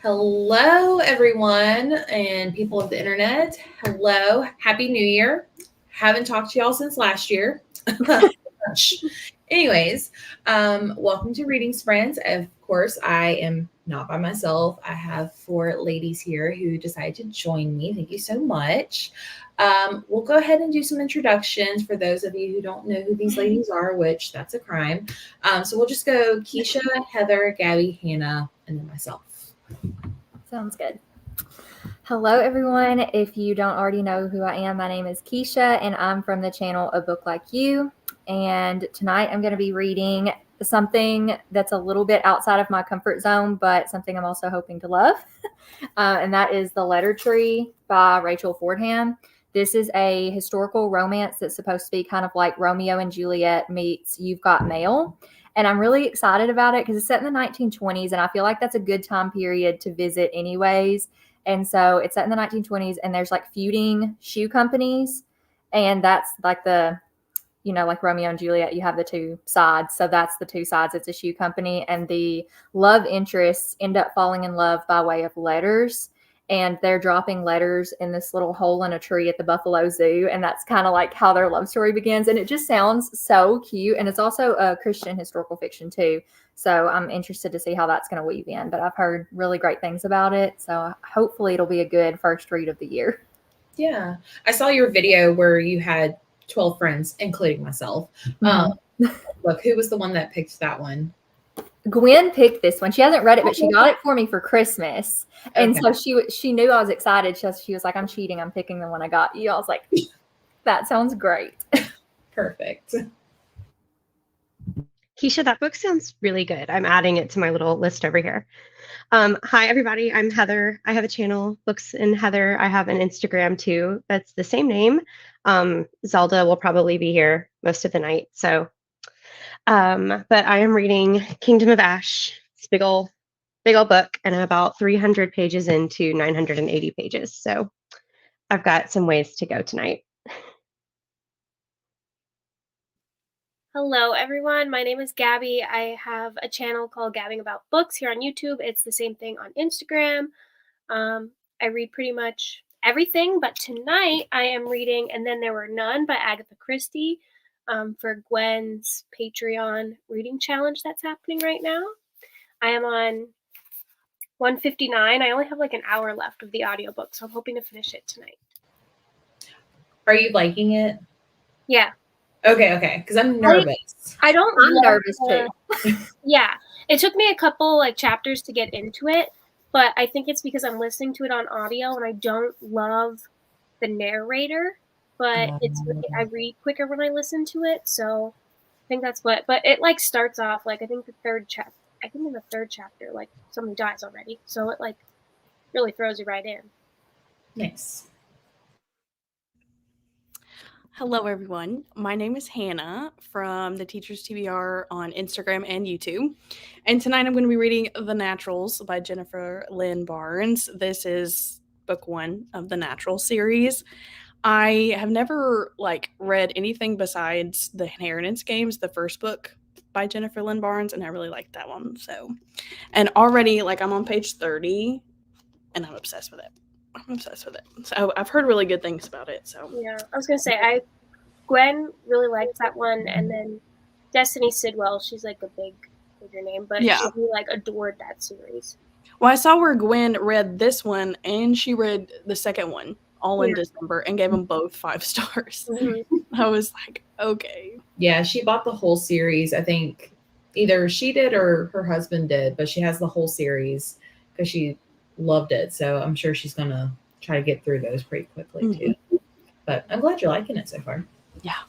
Hello, everyone, and people of the internet. Hello, Happy New Year. Haven't talked to y'all since last year. Anyways, welcome to Readings Friends. Of course, I am not by myself. I have four ladies here who decided to join me. Thank you so much. We'll go ahead and do some introductions for those of you who don't know who these ladies are, which that's a crime. So we'll just go Keisha, Heather, Gabby, Hannah, and then myself. Sounds good. Hello, everyone. If you don't already know who I am, my name is Keisha, and I'm from the channel A Book Like You. And tonight I'm going to be reading something that's a little bit outside of my comfort zone, but something I'm also hoping to love. And that is The Letter Tree by Rachel Fordham. This is a historical romance that's supposed to be kind of like Romeo and Juliet meets You've Got Mail. And I'm really excited about it because it's set in the 1920s, and I feel like that's a good time period to visit anyways. And so it's set in the 1920s, and there's like feuding shoe companies, and that's like like Romeo and Juliet, you have the two sides. So that's the two sides. It's a shoe company, and the love interests end up falling in love by way of letters. And they're dropping letters in this little hole in a tree at the Buffalo Zoo. And that's kind of like how their love story begins. And it just sounds so cute. And it's also a Christian historical fiction too. So I'm interested to see how that's going to weave in. But I've heard really great things about it. So hopefully it'll be a good first read of the year. Yeah. I saw your video where you had 12 friends, including myself. Look, who was the one that picked that one? Gwen picked this one. She hasn't read it, but she got it for me for Christmas. And so she knew I was excited. She was like, I'm cheating. I'm picking the one I got you. I was like, that sounds great. Perfect. Keisha, that book sounds really good. I'm adding it to my little list over here. Hi, everybody. I'm Heather. I have a channel, Books in Heather. I have an Instagram too. That's the same name. Zelda will probably be here most of the night. But I am reading Kingdom of Ash. It's a big old book, and I'm about 300 pages into 980 pages. So I've got some ways to go tonight. Hello, everyone. My name is Gabby. I have a channel called Gabbing About Books here on YouTube. It's the same thing on Instagram. I read pretty much everything, but tonight I am reading And Then There Were None by Agatha Christie for Gwen's Patreon reading challenge that's happening right now. I am on 159. I only have like an hour left of the audiobook, so I'm hoping to finish it tonight. Are you liking it? Yeah. Okay. Because I'm nervous. I'm nervous too. Yeah. It took me a couple like chapters to get into it, but I think it's because I'm listening to it on audio and I don't love the narrator, but I read quicker when I listen to it, so I think that's what. But it like starts off like I think in the third chapter like somebody dies already, so it like really throws you right in. Nice. Hello, everyone. My name is Hannah from the Teachers TBR on Instagram and YouTube. And tonight I'm going to be reading The Naturals by Jennifer Lynn Barnes. This is book 1 of the Natural series. I have never read anything besides the Inheritance Games, the first book by Jennifer Lynn Barnes, and I really liked that one. And already I'm on page 30 and I'm obsessed with it. So I've heard really good things about it. So yeah, I was gonna say Gwen really likes that one, and then Destiny Sidwell, she's like a bigger name, but she adored that series. Well, I saw where Gwen read this one and she read the second one all in December and gave them both 5 stars. Mm-hmm. I was like, okay. Yeah, she bought the whole series. I think either she did or her husband did, but she has the whole series because she loved it. So I'm sure she's going to try to get through those pretty quickly too. But I'm glad you're liking it so far. Yeah.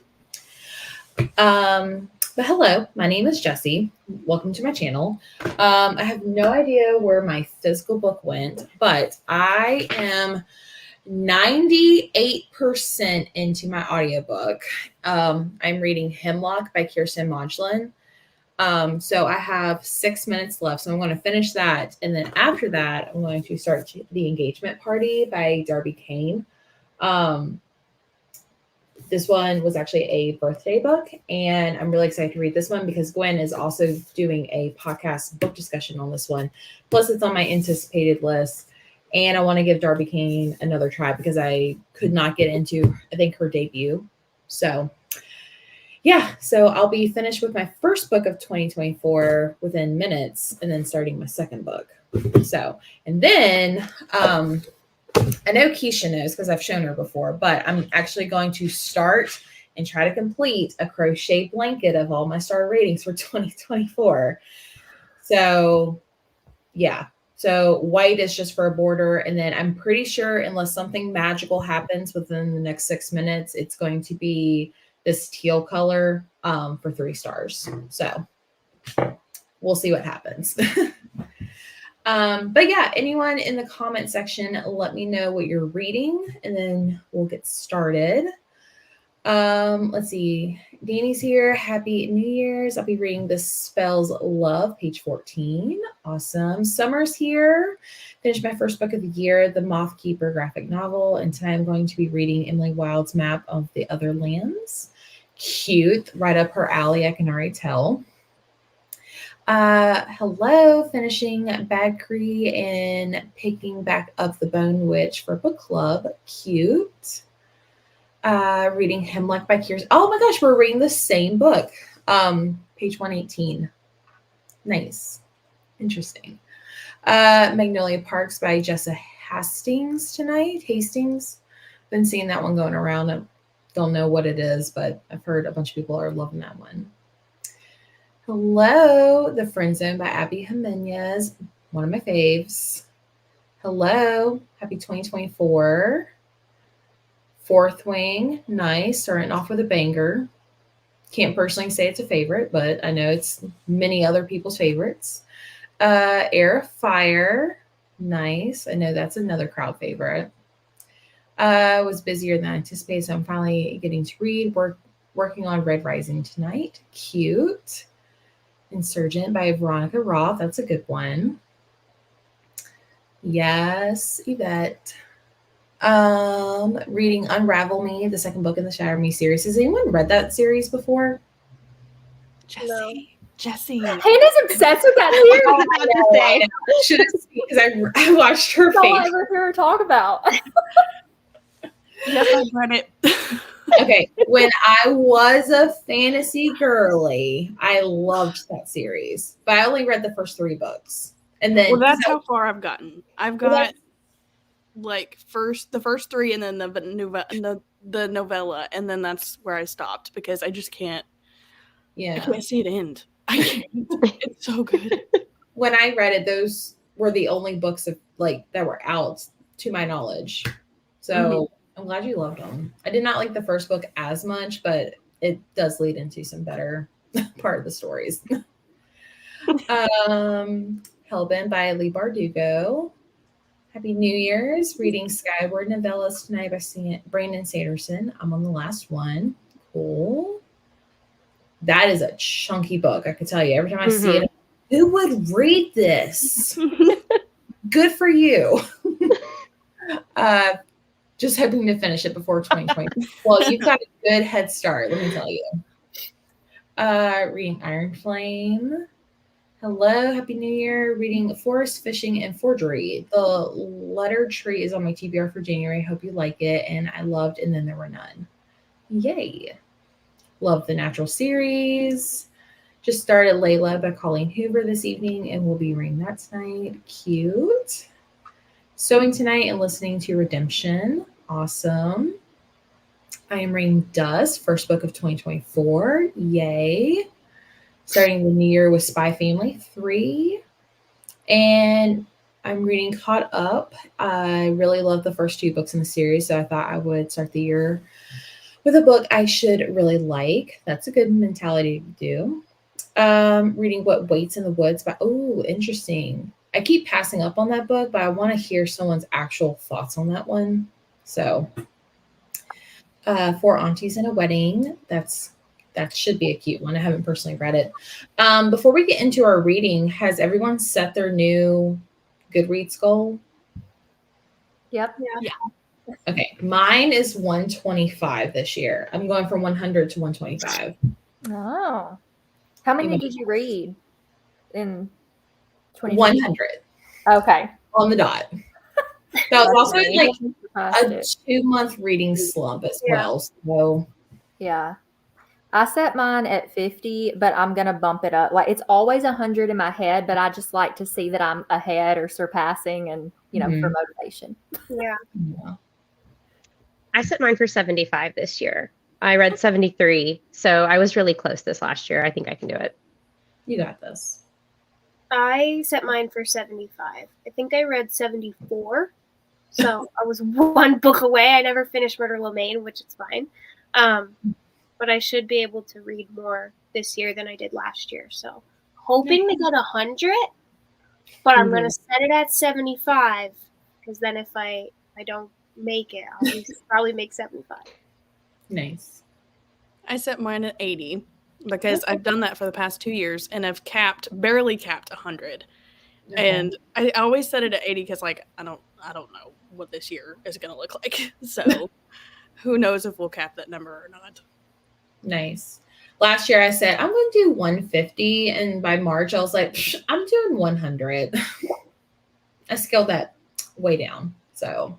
But hello, my name is Jessie. Welcome to my channel. I have no idea where my physical book went, but I am 98% into my audiobook. I'm reading Hemlock by Kirsten Modglin. So I have 6 minutes left. So I'm going to finish that. And then after that, I'm going to start The Engagement Party by Darby Kane. This one was actually a birthday book, and I'm really excited to read this one because Gwen is also doing a podcast book discussion on this one. Plus, it's on my anticipated list, and I want to give Darby Kane another try because I could not get into, I think, her debut. So, yeah, so I'll be finished with my first book of 2024 within minutes, and then starting my second book. So, and then I know Keisha knows because I've shown her before, but I'm actually going to start and try to complete a crochet blanket of all my star ratings for 2024. So, yeah. So white is just for a border. And then I'm pretty sure unless something magical happens within the next 6 minutes, it's going to be this teal color for 3 stars. So we'll see what happens. But yeah, anyone in the comment section, let me know what you're reading and then we'll get started. Let's see. Danny's here. Happy New Year's. I'll be reading The Spells Love, page 14. Awesome. Summer's here. Finished my first book of the year, The Moth Keeper graphic novel. And tonight I'm going to be reading Emily Wilde's Map of the Other Lands. Cute. Right up her alley, I can already tell. Hello, finishing Bad Cree and picking back up The Bone Witch for book club. Cute. Reading Hemlock by Kiersey. Oh my gosh, we're reading the same book. Page 118. Nice. Interesting. Magnolia Parks by Jessa Hastings tonight. Hastings. Been seeing that one going around. I don't know what it is, but I've heard a bunch of people are loving that one. Hello, The Friend Zone by Abby Jimenez, one of my faves. Hello, happy 2024. Fourth Wing, nice, starting off with a banger. Can't personally say it's a favorite, but I know it's many other people's favorites. Air of Fire, nice. I know that's another crowd favorite. Was busier than I anticipated, so I'm finally getting to read. Working on Red Rising tonight. Cute. Insurgent by Veronica Roth. That's a good one. Yes, Yvette. Reading Unravel Me, the second book in the Shatter Me series. Has anyone read that series before? Jesse. Hannah's obsessed with that series. Should have seen because I watched her That's all I face. ever hear her talk about. Yes, I've read it. Okay, when I was a fantasy girly, I loved that series, but I only read the first 3 books, and then Well, that's how far I've gotten. I've got Well, like the first 3, and then the novella, and then that's where I stopped because I just can't. I yeah. can't see it end. I can't. It's so good. When I read it, those were the only books of that were out to my knowledge. So I'm glad you loved them. I did not like the first book as much, but it does lead into some better part of the stories. Hellbent by Lee Bardugo. Happy New Year's. Reading Skyward novellas tonight by Brandon Sanderson. I'm on the last one. Cool. That is a chunky book, I can tell you. Every time I see it, who would read this? Good for you. Just hoping to finish it before 2020. Well, you've got a good head start, let me tell you. Reading Iron Flame. Hello, Happy New Year. Reading Forest Fishing and Forgery. The letter tree is on my TBR for January. Hope you like it. And I loved And Then There Were None. Yay. Love the Natural series. Just started Layla by Colleen Hoover this evening, and we'll be reading that tonight. Cute. Sewing tonight and listening to Redemption. Awesome. I am reading Dust, first book of 2024. Yay. Starting the new year with Spy Family 3. And I'm reading Caught Up. I really love the first 2 books in the series, so I thought I would start the year with a book I should really like. That's a good mentality to do. Reading What Waits in the Woods by, oh, interesting. I keep passing up on that book, but I want to hear someone's actual thoughts on that one. So, 4 Aunties and a Wedding. That should be a cute one. I haven't personally read it. Before we get into our reading, has everyone set their new Goodreads goal? Yep. Yeah. Okay, mine is 125 this year. I'm going from 100 to 125. Oh. How many Even- did you read in 2020? 100 Okay. on the dot. That was also Okay. like Surpassed a it. 2-month reading slump as Yeah. well. So Yeah. I set mine at 50, but I'm going to bump it up. Like it's always 100 in my head, but I just like to see that I'm ahead or surpassing and, for Mhm. motivation. Yeah. yeah. I set mine for 75 this year. I read 73, so I was really close this last year. I think I can do it. You got this. I set mine for 75. I think I read 74. So I was one book away. I never finished Murder Lamaine, which is fine. But I should be able to read more this year than I did last year. So hoping to get 100, but I'm going to set it at 75 because then if I don't make it, I'll at least probably make 75. Nice. I set mine at 80 because I've done that for the past 2 years and I've barely capped 100. Okay. And I always set it at 80 because like I don't know what this year is gonna look like. So who knows if we'll cap that number or not. Nice. Last year I said I'm going to do 150, and by March I was like, I'm doing 100. I scaled that way down. So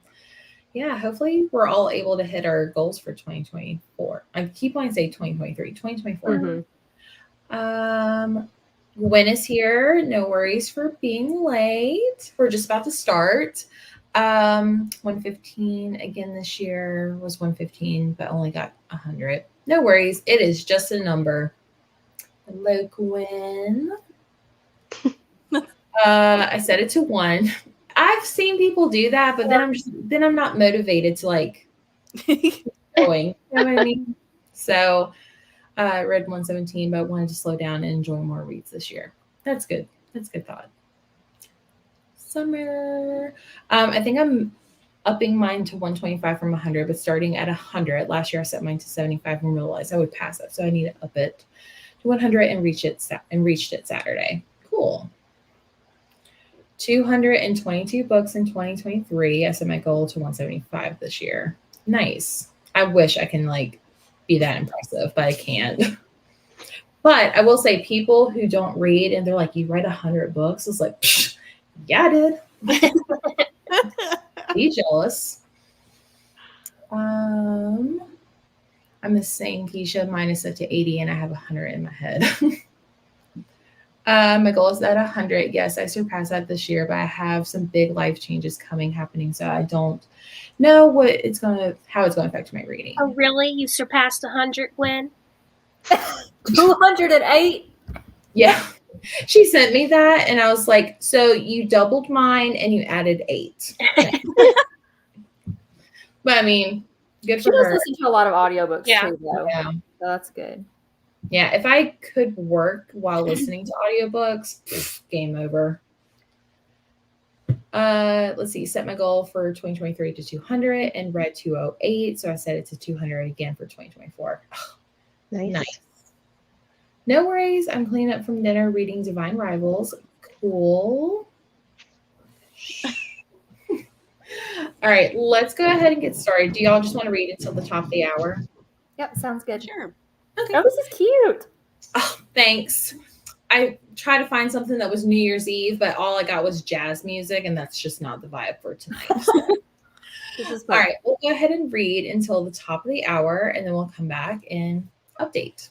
yeah, hopefully we're all able to hit our goals for 2024. I keep on saying 2023, 2024. Gwen is here. No worries for being late. We're just about to start. 115 again this year was 115, but only got 100. No worries. It is just a number. Hello, Gwen. I set it to 1. I've seen people do that, but then I'm not motivated to like going. You know what I mean? So I read 117, but wanted to slow down and enjoy more reads this year. That's good. That's a good thought. Summer. I think I'm upping mine to 125 from 100, but starting at 100. Last year I set mine to 75 and realized I would pass it, so I need to up it to 100 and reached it Saturday. Cool. 222 books in 2023. I set my goal to 175 this year. Nice. I wish I can like be that impressive, but I can't. But I will say, people who don't read and they're like, "You read 100 books," it's like, yeah, I did. Be jealous. I'm the same, Keisha. Mine is set to 80, and I have 100 in my head. My goal is at 100. Yes, I surpassed that this year, but I have some big life changes happening, so I don't know how it's going to affect my reading. Oh, really? You surpassed 100, Gwen? 208. Yeah. She sent me that, and I was like, so you doubled mine and you added 8. But I mean, good She for does her. listen to a lot of audiobooks Yeah. too, though. Yeah. So that's good. Yeah, if I could work while listening to audiobooks, game over. Let's see. Set my goal for 2023 to 200 and read 208. So I set it to 200 again for 2024. Nice. No worries. I'm cleaning up from dinner, reading Divine Rivals. Cool. All right, let's go ahead and get started. Do y'all just want to read until the top of the hour? Yep, sounds good. Sure. Okay. Oh, this is cute. Oh, thanks. I tried to find something that was New Year's Eve, but all I got was jazz music, and that's just not the vibe for tonight. This is All fun. right, we'll go ahead and read until the top of the hour, and then we'll come back and update.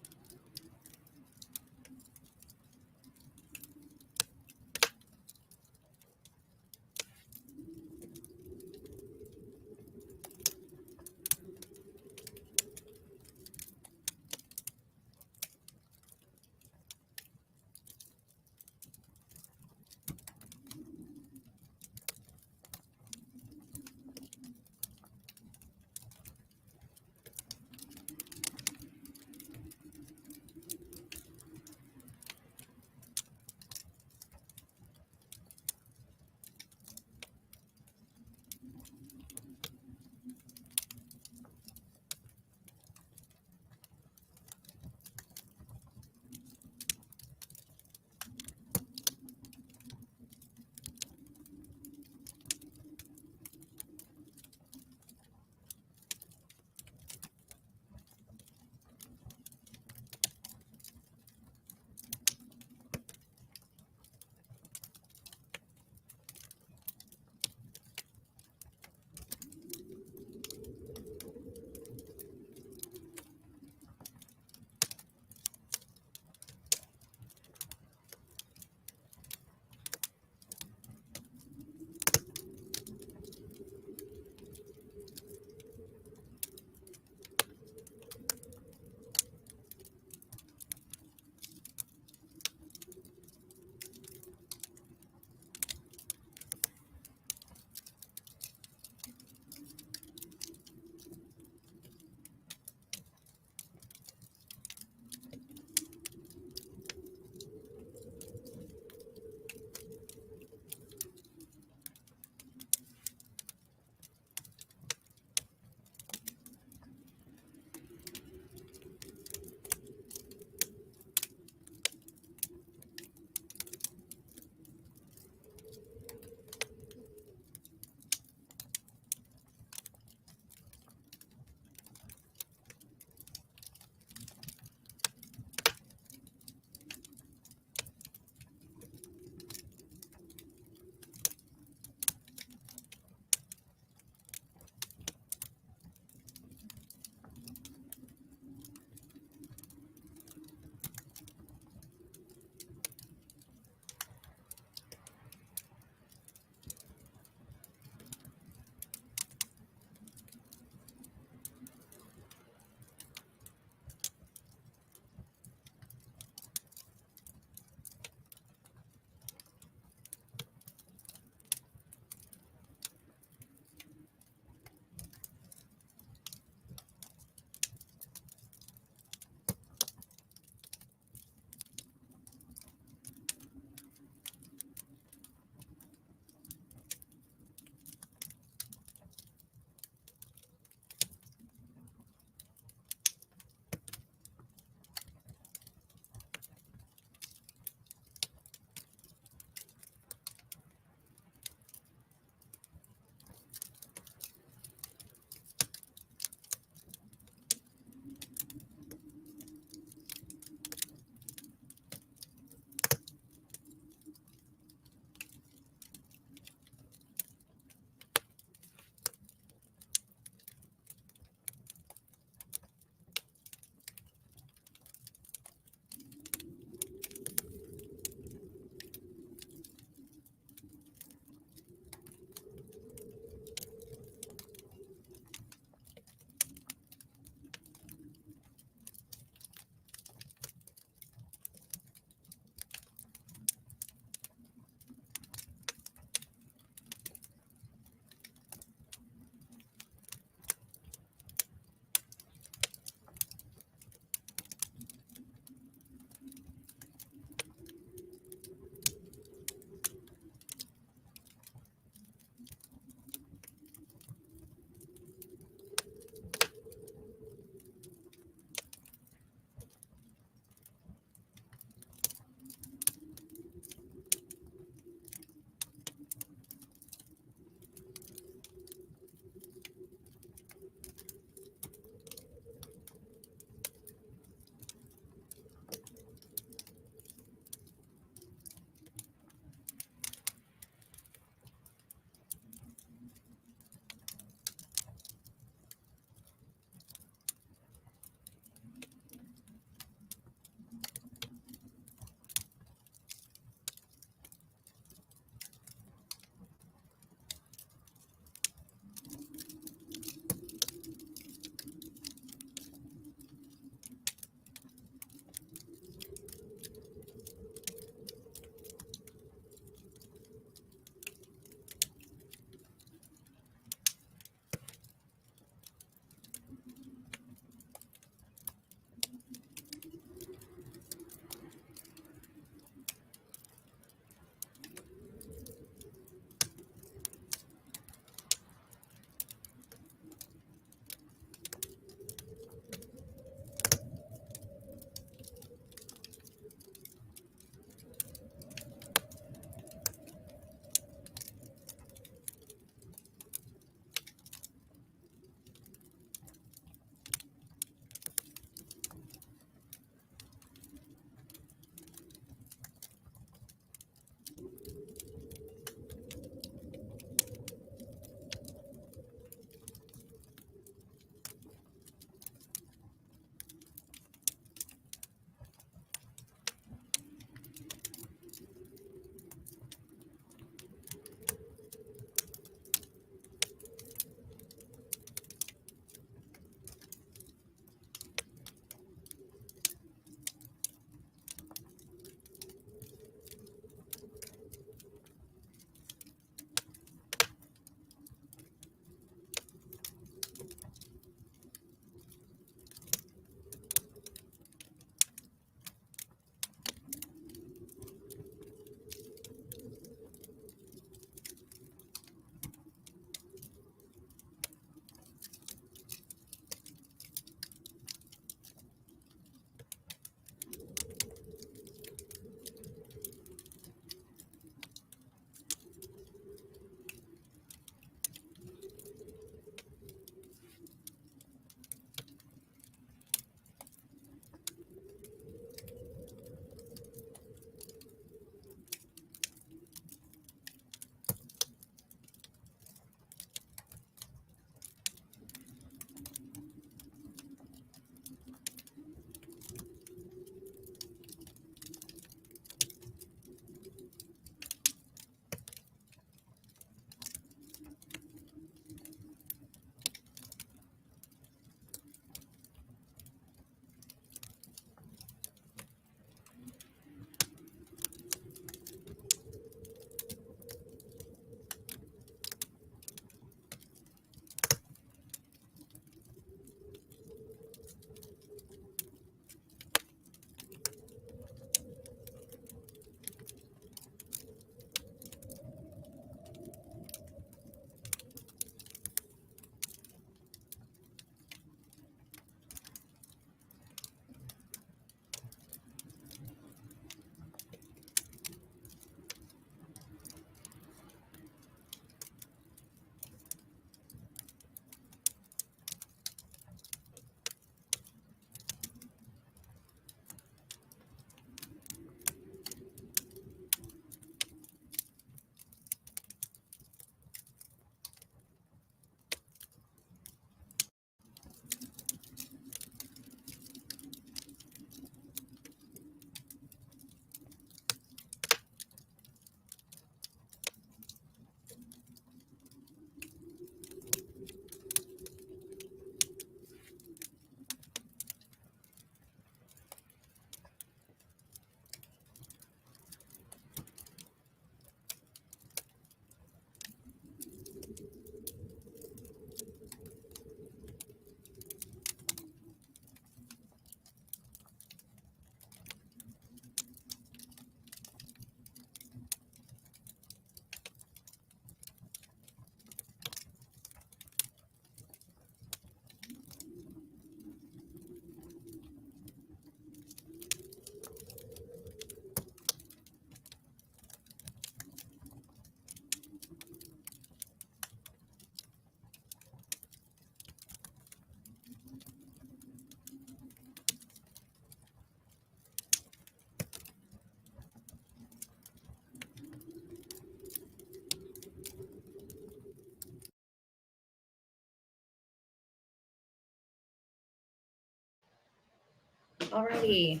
Alrighty.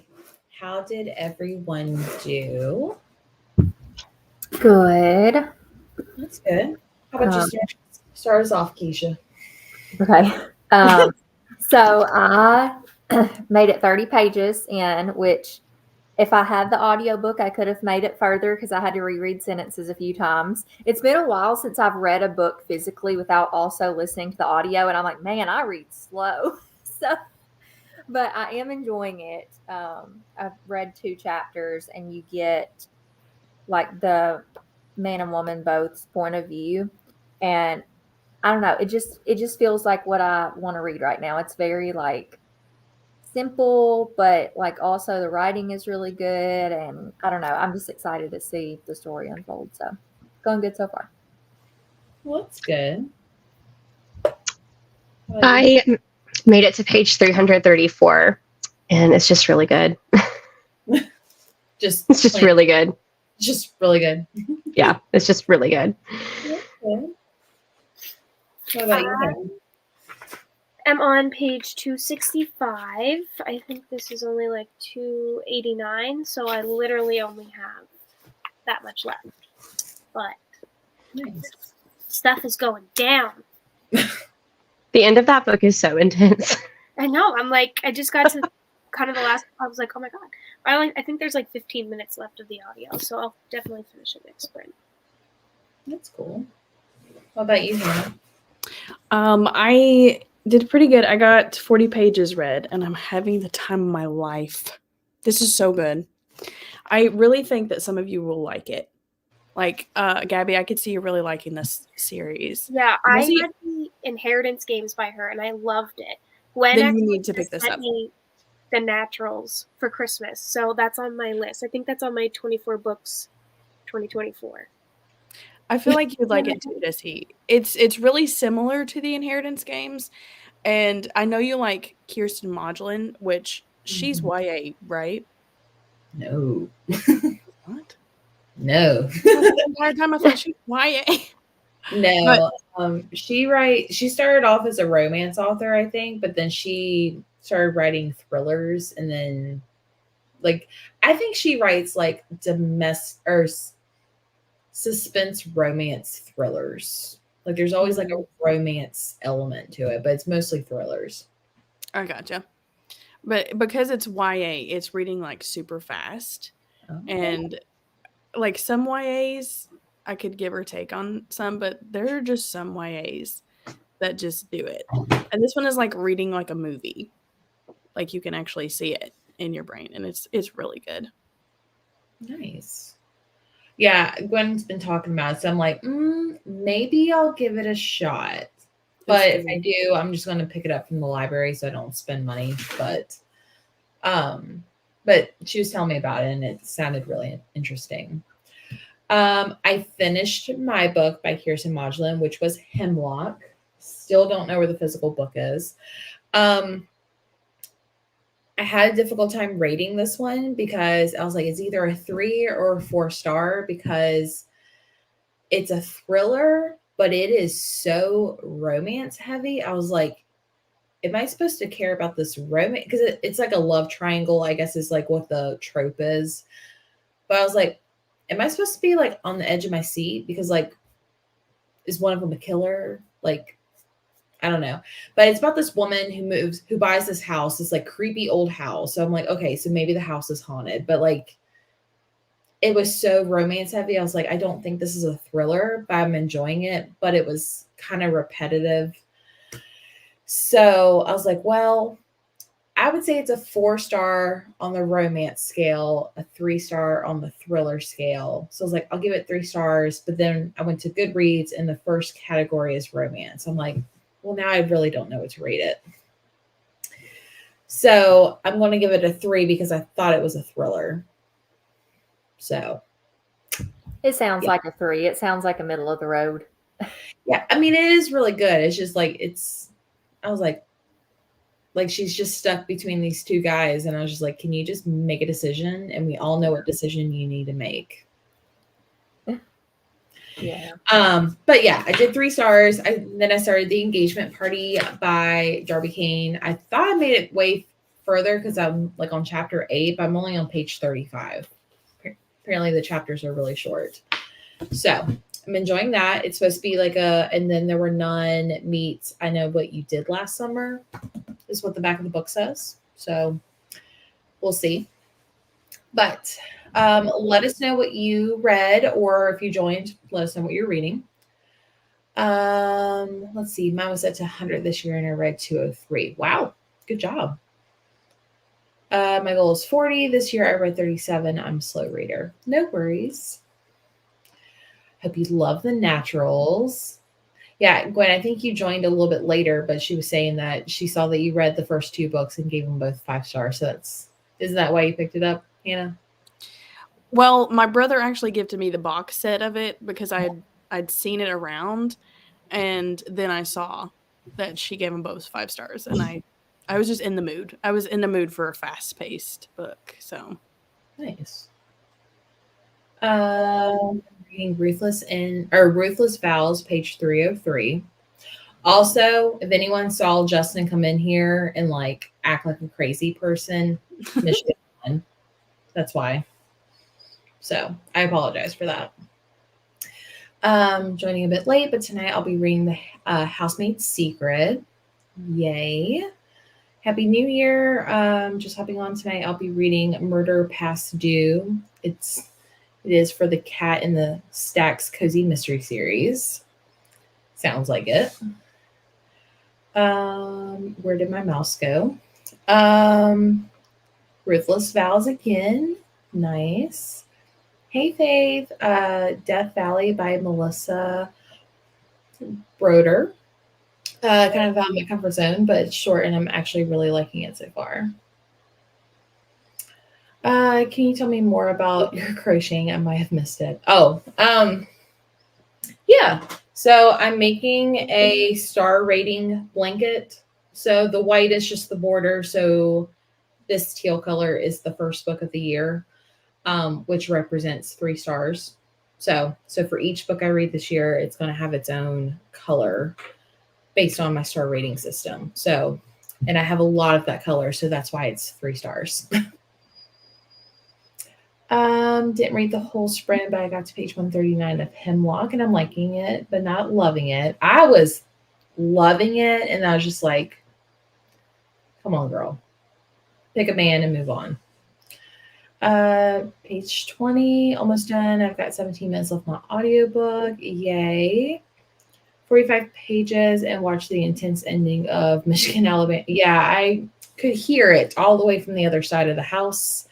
How did everyone do? Good. That's good. How about you start us off, Keisha? Okay. So I made it 30 pages in, which if I had the audiobook, I could have made it further because I had to reread sentences a few times. It's been a while since I've read a book physically without also listening to the audio. And I'm like, man, I read slow. So, but I am enjoying it. I've read 2 chapters and you get like the man and woman both's point of view. And I don't know, it just feels like what I want to read right now. It's very like simple, but like also the writing is really good, and I don't know, I'm just excited to see the story unfold. So going good so far. Well, that's good. I made it to page 334, and it's just really good. It's just really good. Just really good. Yeah, it's just really good. What about you? I'm on page 265. I think this is only like 289, so I literally only have that much left. But Nice. stuff is going down. The end of that book is so intense. I know. I'm like, I just got to kind of the last. I was like, oh my god. I think there's like 15 minutes left of the audio, so I'll definitely finish it next sprint. That's cool. What about you, Hannah? I did pretty good. I got 40 pages read, and I'm having the time of my life. This is so good. I really think that some of you will like it. Like, Gabby, I could see you really liking this series. Yeah, I had the Inheritance Games by her, and I loved it. Gwen Then you need to pick this sent up. me The Naturals for Christmas, so that's on my list. I think that's on my 24 books 2024. I feel like you'd like it too, Desi. It's really similar to the Inheritance Games, and I know you like Kirsten Modulin, which she's YA, right? No. What? No. The entire time I thought she was YA. No. She started off as a romance author, I think, but then she started writing thrillers, and then like I think she writes like domestic or suspense romance thrillers. Like there's always like a romance element to it, but it's mostly thrillers. I gotcha. But because it's YA, it's reading like super fast. Oh. And like some YAs, I could give or take on some, but there are just some YAs that just do it. And this one is like reading like a movie. Like you can actually see it in your brain, and it's really good. Nice. Yeah, Gwen's been talking about it, so I'm like, maybe I'll give it a shot. But if I do, I'm just going to pick it up from the library so I don't spend money. But she was telling me about it, and it sounded really interesting. I finished my book by Kirsten Modulin, which was Hemlock. Still don't know where the physical book is. I had a difficult time rating this one because I was like, it's either a 3 or a 4-star because it's a thriller, but it is so romance heavy. I was like, am I supposed to care about this romance? Because it's like a love triangle, I guess is like what the trope is. But I was like, am I supposed to be like on the edge of my seat? Because like, is one of them a killer? Like, I don't know. But it's about this woman who buys this house, this like creepy old house. So I'm like, okay, so maybe the house is haunted. But like, it was so romance heavy. I was like, I don't think this is a thriller, but I'm enjoying it. But it was kind of repetitive. So I was like, well, I would say it's a 4-star on the romance scale, a 3-star on the thriller scale. So I was like, I'll give it 3 stars. But then I went to Goodreads, and the first category is romance. I'm like, well, now I really don't know what to rate it. So I'm going to give it a 3 because I thought it was a thriller. So it sounds like a 3. It sounds like a middle of the road. Yeah, I mean, it is really good. It's just like I was like she's just stuck between these 2 guys, and I was just like, can you just make a decision? And we all know what decision you need to make. Yeah. But yeah, I did 3 stars. Then I started The Engagement Party by Darby Kane. I thought I made it way further because I'm like on chapter 8, but I'm only on page 35. Apparently the chapters are really short. So I'm enjoying that. It's supposed to be like and then there were none meets I Know What You Did Last Summer, is what the back of the book says. So we'll see. But let us know what you read, or if you joined, let us know what you're reading. Let's see. Mine was set to 100 this year, and I read 203. Wow, good job. My goal is 40 this year. I read 37. I'm a slow reader. No worries. Hope you love the naturals. Yeah, Gwen, I think you joined a little bit later, but she was saying that she saw that you read the first 2 books and gave them both 5 stars. So isn't that why you picked it up, Hannah? Well, my brother actually gifted me the box set of it because I'd seen it around, and then I saw that she gave them both 5 stars, and I was just in the mood. I was in the mood for a fast-paced book, so Nice. Reading Ruthless Vows, page 303. Also, if anyone saw Justin come in here and like act like a crazy person, Michigan won. That's why. So I apologize for that. Joining a bit late, but tonight I'll be reading the Housemaid's Secret. Yay. Happy New Year. Just hopping on tonight, I'll be reading Murder Past Due. It is for the Cat in the Stacks Cozy Mystery Series. Sounds like it. Where did my mouse go? Ruthless Vows again. Nice. Hey Faith. Death Valley by Melissa Broder. Kind of out of my comfort zone, but it's short and I'm actually really liking it so far. Can you tell me more about your crocheting? I might have missed it. Yeah. So I'm making a star rating blanket. So the white is just the border. So this teal color is the first book of the year, which represents 3 stars. So for each book I read this year, it's going to have its own color based on my star rating system. So, and I have a lot of that color, so that's why it's 3 stars. Didn't read the whole spread, but I got to page 139 of Hemlock, and I'm liking it, but not loving it. I was loving it, and I was just like, come on, girl. Pick a man and move on. Page 20, almost done. I've got 17 minutes left on my audiobook. Yay. 45 pages and watch the intense ending of Michigan, Alabama. Yeah, I could hear it all the way from the other side of the house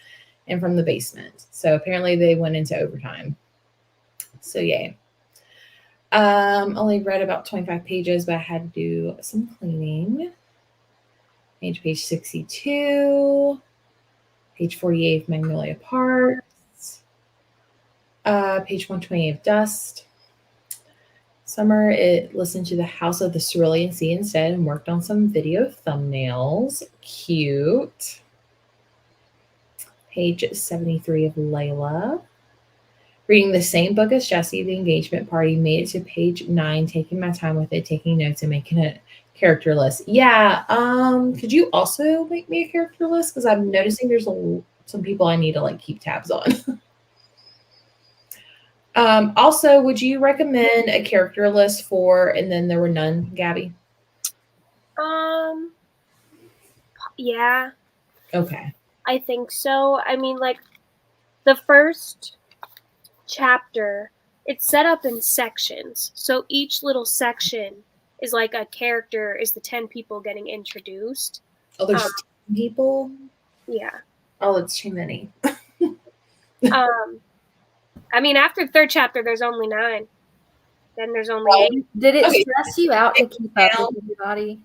and from the basement. So apparently they went into overtime. So yay. Only read about 25 pages, but I had to do some cleaning. Page 62. Page 48 of Magnolia Parks. Page 128 of Dust. Summer, it listened to the House of the Cerulean Sea instead and worked on some video thumbnails. Cute. Page 73 of Layla. Reading the same book as Jessie, The Engagement Party, made it to page 9, taking my time with it, taking notes and making a character list. Yeah, could you also make me a character list? Because I'm noticing there's some people I need to like keep tabs on. Also, would you recommend a character list for And Then There Were None, Gabby? Yeah. Okay. I think so. I mean, like, the first chapter, it's set up in sections. So each little section is like a character, is the 10 people getting introduced. Oh, there's 10 people? Yeah. Oh, it's too many. I mean, after the 3rd chapter, there's only 9. Then there's only 8. Did it stress you out to keep up with everybody?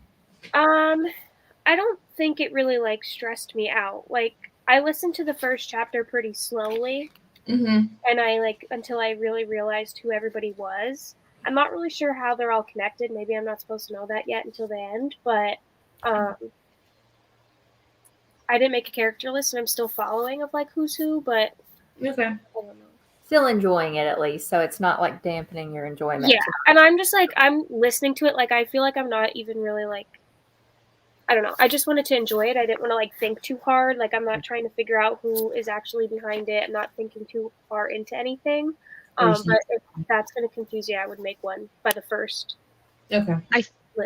I don't think it really like stressed me out. Like, I listened to the first chapter pretty slowly, Mm-hmm. and I like until I really realized who everybody was. I'm not really sure how they're all connected. Maybe I'm not supposed to know that yet until the end, but I didn't make a character list, and I'm still following of like who's who, but Okay. I don't know. Still enjoying it at least, so it's not like dampening your enjoyment. Yeah, and I'm just like I'm listening to it like I feel like I'm not even really like I don't know. I just wanted to enjoy it. I didn't want to like think too hard. Like I'm not trying to figure out who is actually behind it. I'm not thinking too far into anything. But if that's going to confuse you, I would make one by the first. Okay.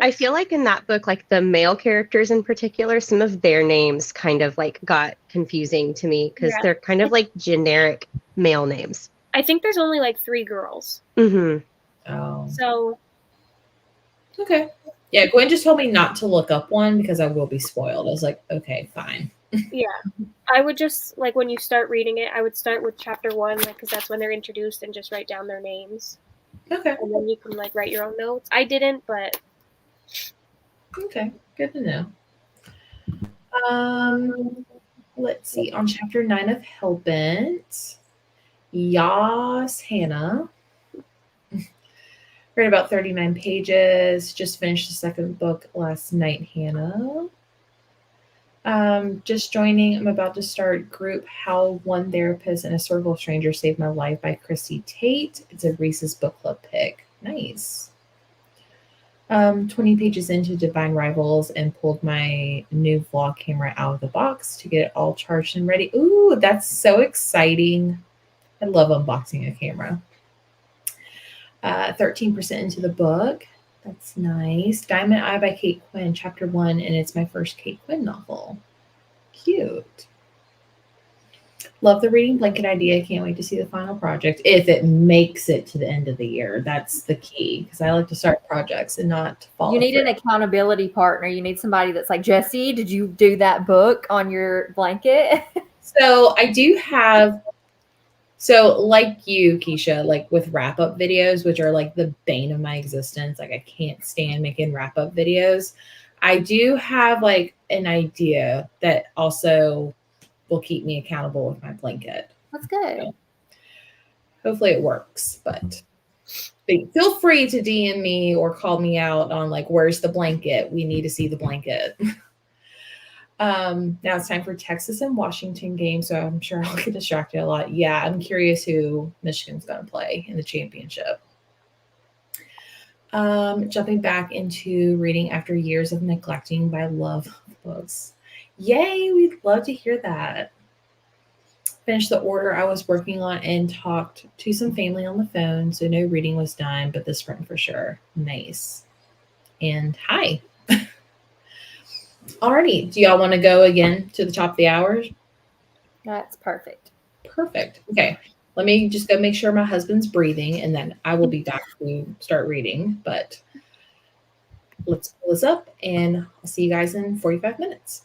I feel like in that book, like the male characters in particular, some of their names kind of like got confusing to me because they're kind of like generic male names. I think there's only like 3 girls. Mm-hmm. Oh. So Okay. Yeah, Gwen just told me not to look up one because I will be spoiled. I was like, okay, fine. yeah, I would just like when you start reading it, I would start with chapter 1, like because that's when they're introduced, and just write down their names, Okay. and then you can like write your own notes. I didn't, but Okay. Good to know. Let's see. On chapter 9 of Hellbent, Yas Hannah. Read about 39 pages. Just finished the second book last night, Hannah. Just joining. I'm about to start group How One Therapist and a Circle of Strangers Saved My Life by Chrissy Tate. It's a Reese's Book Club pick. Nice. 20 pages into Divine Rivals and pulled my new vlog camera out of the box to get it all charged and ready. Ooh, that's so exciting. I love unboxing a camera. 13% into the book. That's nice. Diamond Eye by Kate Quinn, chapter 1, and it's my first Kate Quinn novel. Cute. Love the reading blanket idea. Can't wait to see the final project if it makes it to the end of the year. That's the key because I like to start projects and not fall. You need an accountability partner. You need somebody that's like, Jesse, did you do that book on your blanket? So I do have, so like you, Keisha, like with wrap up videos, which are like the bane of my existence. Like I can't stand making wrap up videos. I do have like an idea that also will keep me accountable with my blanket. That's good. So hopefully it works, but feel free to DM me or call me out on like, where's the blanket? We need to see the blanket. Now it's time for Texas and Washington game, so I'm sure I'll get distracted a lot. Yeah, I'm curious who Michigan's going to play in the championship. Jumping back into reading after years of neglecting by love books. Yay, we'd love to hear that. Finished the order I was working on and talked to some family on the phone, so no reading was done, but the sprint for sure. Nice. And hi. Alrighty, do y'all want to go again to the top of the hour? That's perfect. Perfect. Okay, let me just go make sure my husband's breathing, and then I will be back to start reading. But let's pull this up, and I'll see you guys in 45 minutes.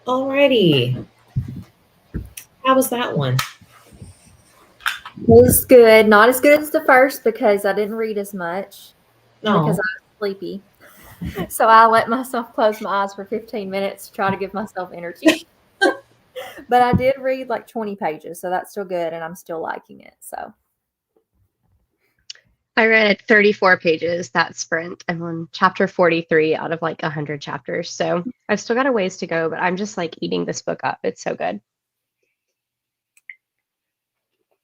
Alrighty. How was that one? It was good. Not as good as the first because I didn't read as much because No. I was sleepy. So I let myself close my eyes for 15 minutes to try to give myself energy. But I did read like 20 pages, so that's still good, and I'm still liking it. So I read 34 pages that sprint. I'm on chapter 43 out of like 100 chapters. So I've still got a ways to go, but I'm just like eating this book up. It's so good.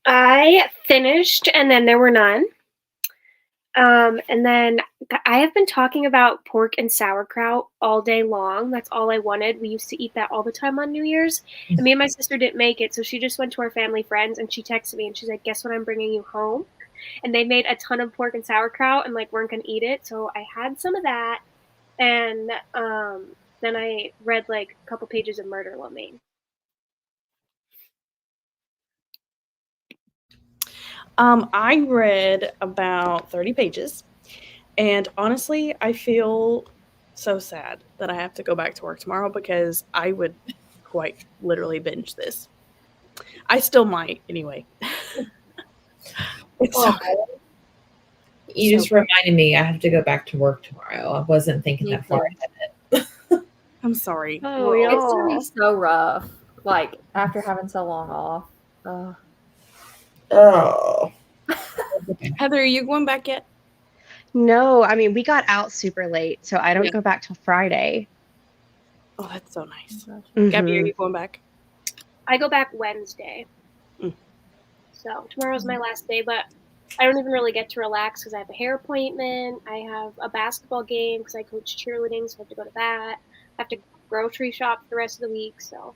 I finished, and then there were none. And then I have been talking about pork and sauerkraut all day long. That's all I wanted. We used to eat that all the time on New Year's. And me and my sister didn't make it, so she just went to our family friends, and she texted me, and she's like, guess what I'm bringing you home? And they made a ton of pork and sauerkraut and like weren't going to eat it. So I had some of that. And then I read like a couple pages of Murder Lo Mein. I read about 30 pages, and honestly, I feel so sad that I have to go back to work tomorrow because I would quite literally binge this. I still might anyway. It's so good. You just reminded me I have to go back to work tomorrow. I wasn't thinking Me that far too. ahead. I'm sorry. Oh, it's gonna be so rough. Like after having so long off. Oh. Heather, are you going back yet? No, I mean, we got out super late, so I don't Yeah. go back till Friday. Oh, that's so nice. Mhm. Gabby, are you going back? I go back Wednesday. Mm. So tomorrow's my last day, but I don't even really get to relax because I have a hair appointment. I have a basketball game because I coach cheerleading, so I have to go to that. I have to grocery shop the rest of the week, so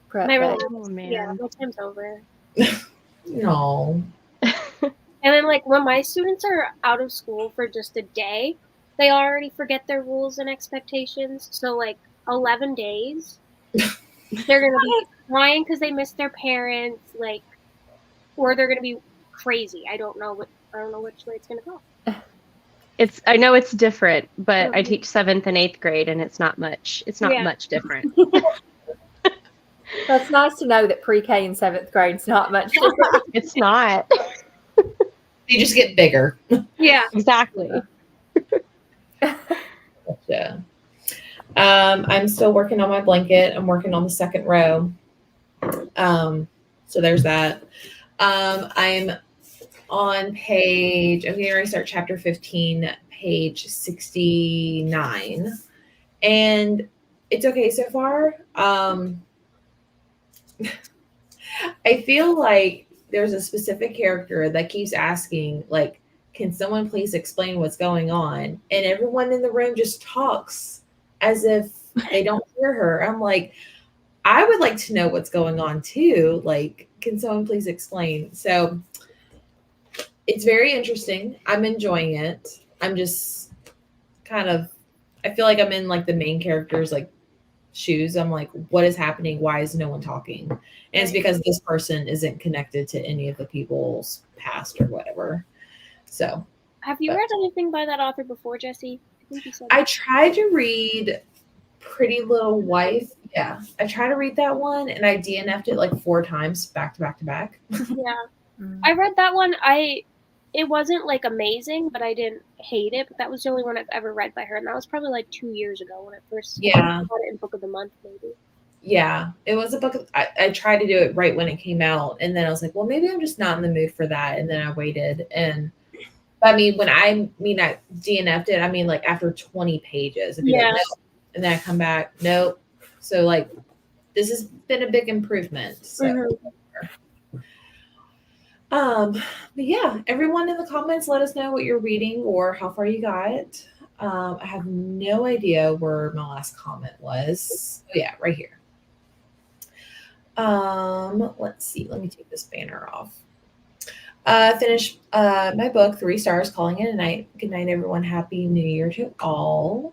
Prep my day. relax, Oh, man. yeah, my time's over. No. And then like when my students are out of school for just a day, they already forget their rules and expectations. So like 11 days, they're gonna be crying because they miss their parents, like, or they're gonna be crazy. I don't know which way it's gonna go. I know it's different, but I Mhm. teach 7th and 8th grade, and it's not much different. So it's nice to know that pre-K and 7th grade is not much different. It's not. You just get bigger. Yeah. Exactly. Gotcha. I'm still working on my blanket. I'm working on the second row. So there's that. I'm on I'm getting ready to start chapter 15, page 69. And it's okay so far. I feel like there's a specific character that keeps asking, like, can someone please explain what's going on? And everyone in the room just talks as if they don't hear her. I'm like, I would like to know what's going on too. Like, can someone please explain? So it's very interesting. I'm enjoying it. I'm just kind of, I feel like I'm in like the main character's like shoes. I'm like, what is happening? Why is no one talking? And it's because this person isn't connected to any of the people's past or whatever. So Have you read anything by that author before, Jesse? I think you said I tried to read Pretty Little Wife. Yeah. I tried to read that one and I DNF'd it like 4 times back to back to back. Yeah. Mm. I read that one. It wasn't like amazing, but I didn't hate it. But that was the only one I've ever read by her, and that was probably like 2 years ago when I first Yeah. got it in Book of the Month, maybe. Yeah, it was a book. I tried to do it right when it came out, and then I was like, well, maybe I'm just not in the mood for that. And then I waited, and I mean, I DNF'd it. I mean, like after 20 pages, it'd be like, nope. And then I come back, nope. So like, this has been a big improvement. So. But yeah, everyone in the comments, let us know what you're reading or how far you got. I have no idea where my last comment was. Oh, yeah, right here. Let's see. Let me take this banner off. Finished my book, 3 stars, Calling It a Night. Good night, everyone. Happy New Year to all.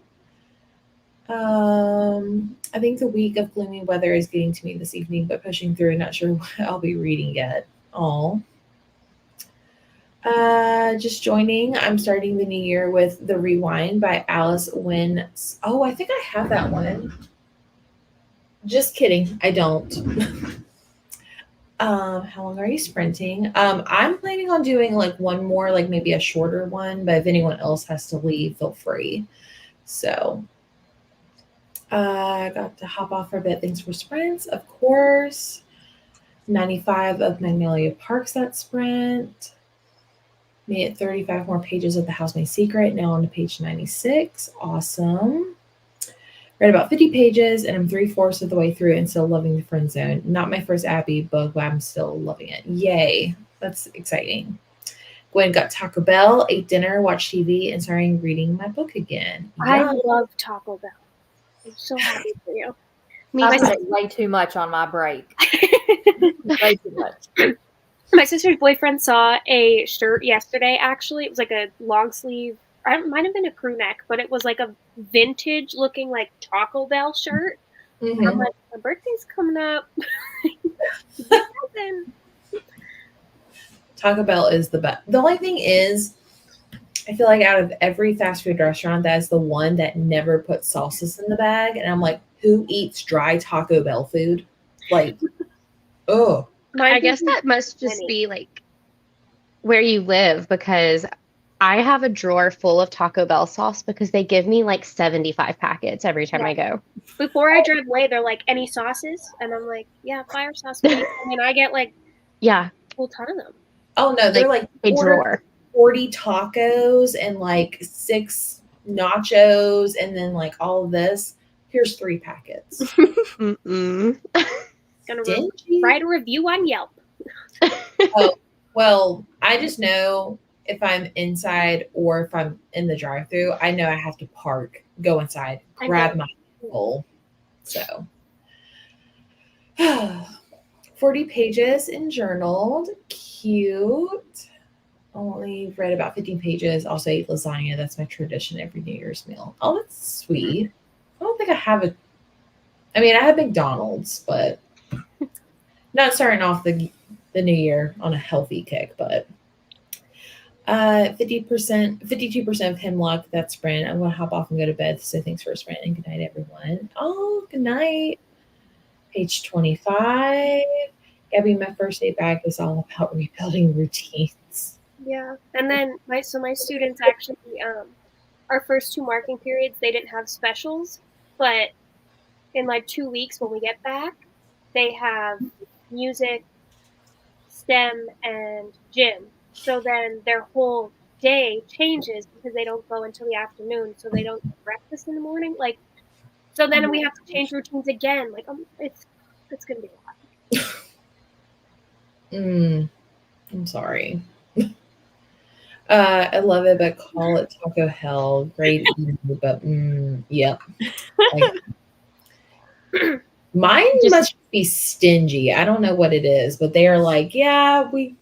I think the week of gloomy weather is getting to me this evening, but pushing through. Not sure what I'll be reading yet. Just joining. I'm starting the new year with The Rewind by Alice Wynne. Oh, I think I have that one. Just kidding. I don't. How long are you sprinting? I'm planning on doing like one more, like maybe a shorter one, but if anyone else has to leave, feel free. So I got to hop off for a bit. Thanks for sprints, of course. 95 of Magnolia Parks that sprint. Made it 35 more pages of The Housemaid's Secret. Now on to page 96. Awesome. Read about 50 pages and I'm 3/4 of the way through and still loving The Friend Zone. Not my first Abby book, but I'm still loving it. Yay. That's exciting. Gwen got Taco Bell, ate dinner, watched TV, and started reading my book again. I Yum. love Taco Bell. I'm so happy for you. Me I too. ate way too much on my break. Way too much. My sister's boyfriend saw a shirt yesterday, actually. It was like a long sleeve, it might have been a crew neck, but it was like a vintage looking like Taco Bell shirt. And I'm Mhm. like, my birthday's coming up. Taco Bell is the best. The only thing is, I feel like out of every fast food restaurant, that's the one that never puts sauces in the bag. And I'm like, who eats dry Taco Bell food? Like, oh. I guess that must just be like where you live, because I have a drawer full of Taco Bell sauce because they give me like 75 packets every time I go. Before I drive away, they're like, any sauces? And I'm like, yeah, fire sauce, please. And I get like Yeah, a whole ton of them. Oh no, they're like a order drawer. 40 tacos and like 6 nachos and then like all of this. Here's 3 packets. Mm-mm. Gonna Stingy. write a review on Yelp. Well, I just know if I'm inside or if I'm in the drive-through, I know I have to park, go inside, I grab know. my bowl. So 40 pages and journaled. Cute. Only read about 15 pages. Also ate lasagna. That's my tradition every New Year's meal. Oh, that's sweet. I don't think I have a. I mean, I have McDonald's, but not starting off the new year on a healthy kick. But 50%, 52% of Hemlock. That's sprint. I'm gonna hop off and go to bed. So thanks for a sprint and good night, everyone. Oh, good night. Page 25. Gabby, my first day back is all about rebuilding routines. Yeah. And then my students actually, our first 2 marking periods, they didn't have specials, but in like 2 weeks when we get back, they have music, STEM, and gym. So then their whole day changes because they don't go until the afternoon, so they don't get breakfast in the morning. Like, so then we have to change routines again. Like, it's gonna be a lot. I'm sorry. I love it, but call it Taco Hell. Great eating, but yep. Like, mine must be stingy. I don't know what it is, but they are like, yeah, we.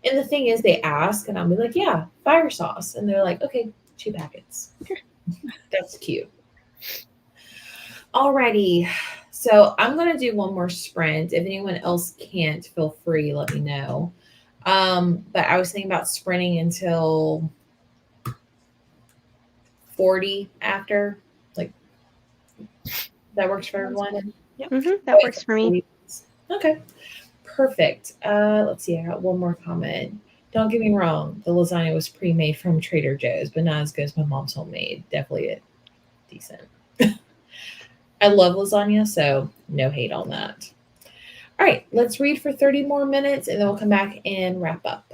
And the thing is, they ask, and I'll be like, yeah, fire sauce, and they're like, okay, 2 packets. That's cute. Alrighty, so I'm gonna do one more sprint. If anyone else can't, feel free, let me know. But I was thinking about sprinting until 40 after, like that works for everyone. That works for me. Okay, perfect. Let's see. I got one more comment. Don't get me wrong, the lasagna was pre-made from Trader Joe's, but not as good as my mom's homemade. Definitely decent. I love lasagna, so no hate on that. All right, let's read for 30 more minutes and then we'll come back and wrap up.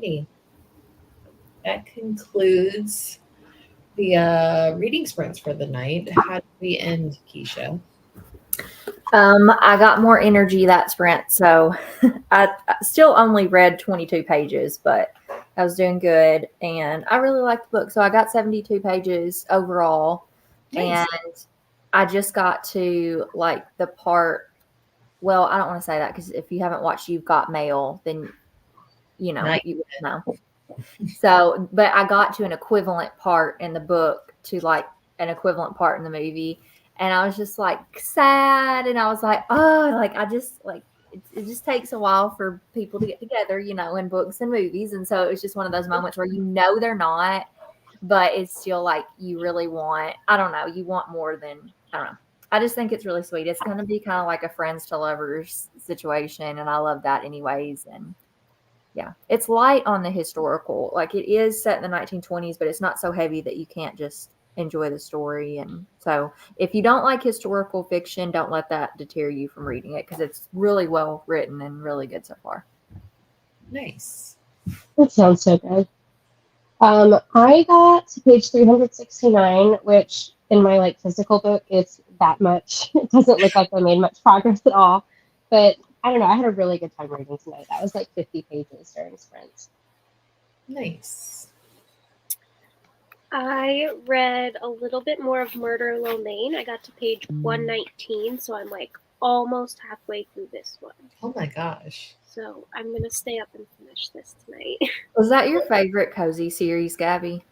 Alrighty. That concludes the reading sprints for the night. How did we end, Keisha? I got more energy that sprint, so I still only read 22 pages, but I was doing good, and I really liked the book. So I got 72 pages overall, Nice. and I just got to like the part. Well, I don't want to say that because if you haven't watched You've Got Mail, then you know Nice. you would know. So, but I got to an equivalent part in the book to like an equivalent part in the movie. And I was just like sad. And I was like, oh, like I just like, it just takes a while for people to get together, you know, in books and movies. And so it was just one of those moments where you know they're not, but it's still like you really want, I don't know, you want more than, I don't know. I just think it's really sweet. It's going to be kind of like a friends to lovers situation. And I love that anyways. And yeah, it's light on the historical. Like it is set in the 1920s, but it's not so heavy that you can't just enjoy the story. And so if you don't like historical fiction, don't let that deter you from reading it because it's really well written and really good so far. Nice. That sounds so good. I got to page 369, which in my like physical book, it's that much. It doesn't look like I made much progress at all. But I don't know. I had a really good time reading tonight. That was like 50 pages during sprints. Nice. I read a little bit more of Murder Lo Main. I got to page 119, so I'm like almost halfway through this one. Oh my gosh. So I'm gonna stay up and finish this tonight. Was that your favorite cozy series, Gabby?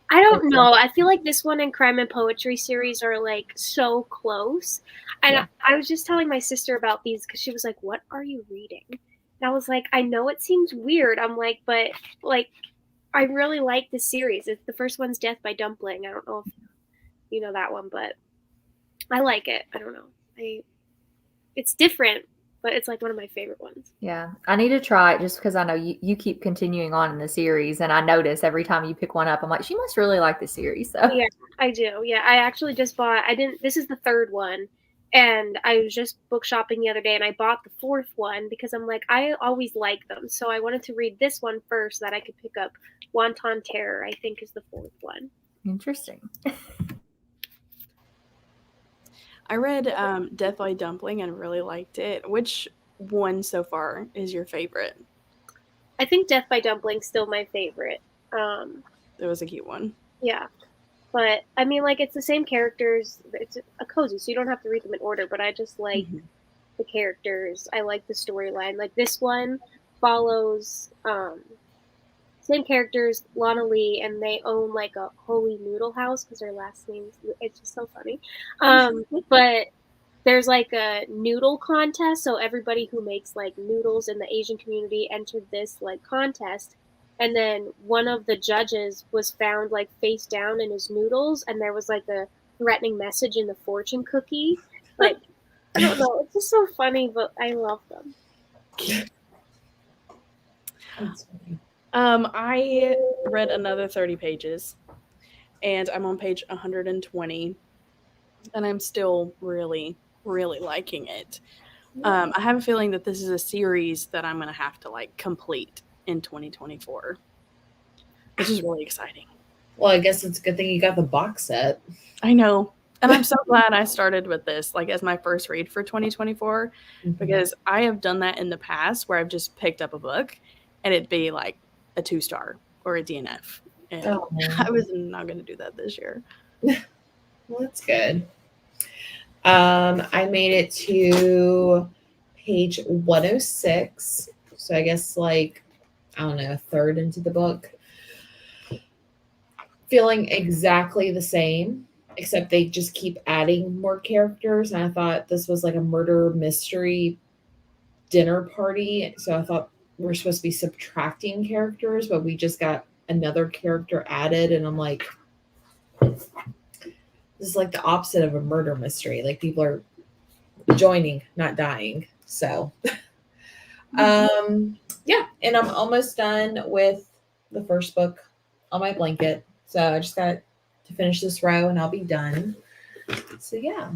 I don't know. I feel like this one and Crime and Poetry series are like so close. And Yeah. I was just telling my sister about these because she was like, "What are you reading?" And I was like, "I know it seems weird." I'm like, "But like, I really like this series. The first one's Death by Dumpling. I don't know if you know that one, but I like it. I don't know. It's different, but it's like one of my favorite ones." Yeah, I need to try it just because I know you keep continuing on in the series, and I notice every time you pick one up, I'm like, she must really like the series. So Yeah, I do. Yeah, I actually just bought. This is the third one, and I was just book shopping the other day, and I bought the fourth one because I'm like, I always like them, so I wanted to read this one first so that I could pick up Wanton Terror. I think is the fourth one. interesting. I read Death by Dumpling and really liked it. Which one so far is your favorite? I think Death by Dumpling still my favorite. It was a cute one. Yeah, but I mean, like it's the same characters. It's a cozy, so you don't have to read them in order. But I just like the characters. I like the storyline. Like this one follows same characters, Lana Lee, and they own like a holy noodle house because their last name's. It's just so funny. But there's like a noodle contest, so everybody who makes like noodles in the Asian community entered this like contest. And then one of the judges was found like face down in his noodles, and there was like a threatening message in the fortune cookie. Like, I don't know, it's just so funny, but I love them. That's funny. I read another 30 pages, and I'm on page 120, and I'm still really, really liking it. I have a feeling that this is a series that I'm going to have to like complete in 2024, which is really exciting. Well, I guess it's a good thing you got the box set. I know. And I'm so glad I started with this like as my first read for 2024 because I have done that in the past where I've just picked up a book and it'd be like a 2-star or a DNF. And I was not going to do that this year. Well, that's good. I made it to page 106. So I guess like, I don't know, a third into the book. Feeling exactly the same, except they just keep adding more characters. And I thought this was like a murder mystery dinner party. So I thought we're supposed to be subtracting characters, but we just got another character added. And I'm like, this is like the opposite of a murder mystery. Like people are joining, not dying. So, yeah. And I'm almost done with the first book on my blanket. So I just got to finish this row and I'll be done. So yeah.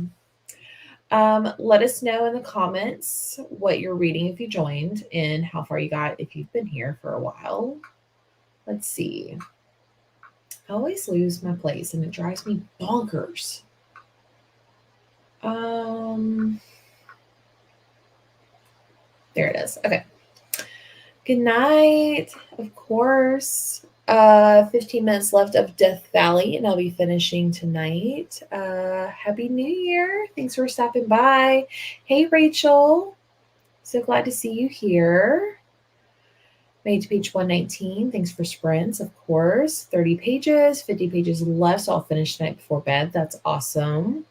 Let us know in the comments what you're reading if you joined and how far you got if you've been here for a while. Let's see. I always lose my place and it drives me bonkers. There it is. Okay. Good night. Of course. 15 minutes left of Death Valley, and I'll be finishing tonight. Happy New Year. Thanks for stopping by. Hey, Rachel. So glad to see you here. Made to page 119. Thanks for sprints, of course. 30 pages, 50 pages left, so I'll finish tonight before bed. That's awesome.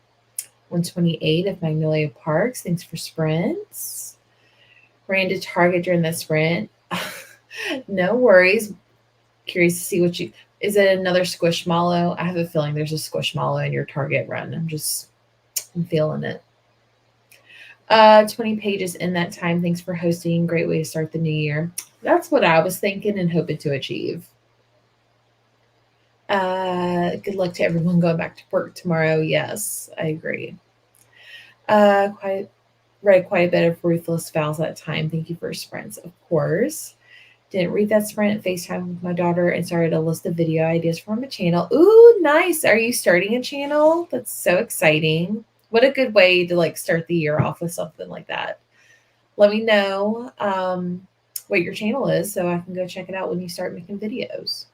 128 of Magnolia Parks. Thanks for sprints. Ran to Target during the sprint. No worries. Curious to see what you... Is it another Squishmallow? I have a feeling there's a Squishmallow in your Target run. I'm feeling it. 20 pages in that time. Thanks for hosting. Great way to start the new year. That's what I was thinking and hoping to achieve. Good luck to everyone going back to work tomorrow. Yes, I agree. Read quite a bit of Ruthless Vows that time. Thank you for sprints, of course. Didn't read that sprint. FaceTime with my daughter and started a list of video ideas for my channel. Ooh, nice. Are you starting a channel? That's so exciting. What a good way to start the year off with something like that. Let me know what your channel is so I can go check it out when you start making videos.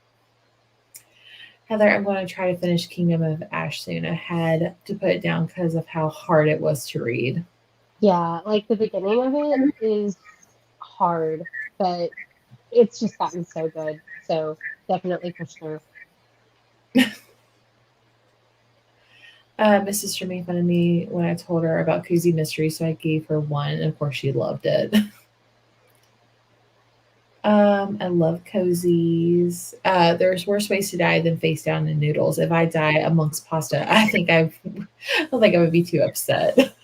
Heather, I'm going to try to finish Kingdom of Ash soon. I had to put it down because of how hard it was to read. Yeah, the beginning of it is hard, but it's just gotten so good. So definitely for sure. My sister made fun of me when I told her about Cozy Mystery, so I gave her one, and of course she loved it. I love cozies. There's worse ways to die than face down in noodles. If I die amongst pasta, I think I would be too upset.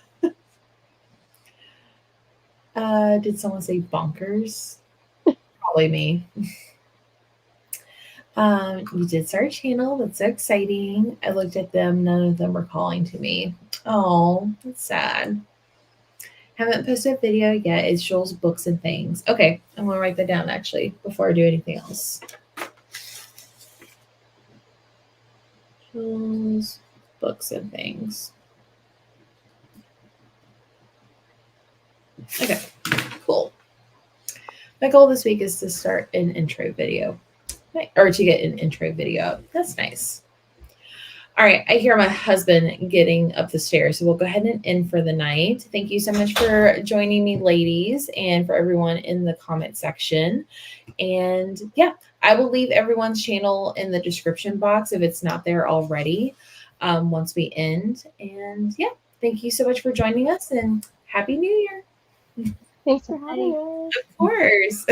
Did someone say bonkers? Probably me. You did start a channel. That's so exciting. I looked at them. None of them were calling to me. Oh, that's sad. Haven't posted a video yet. It's Jules' Books and Things. Okay, I'm going to write that down actually before I do anything else. Jules' Books and Things. Okay, cool. My goal this week is to start an intro video. Or to get an intro video up. That's nice. All right, I hear my husband getting up the stairs, so we'll go ahead and end for the night. Thank you so much for joining me, ladies, and for everyone in the comment section. And yeah, I will leave everyone's channel in the description box if it's not there already once we end. And yeah, thank you so much for joining us, and Happy New Year. Thanks for having us. Of course.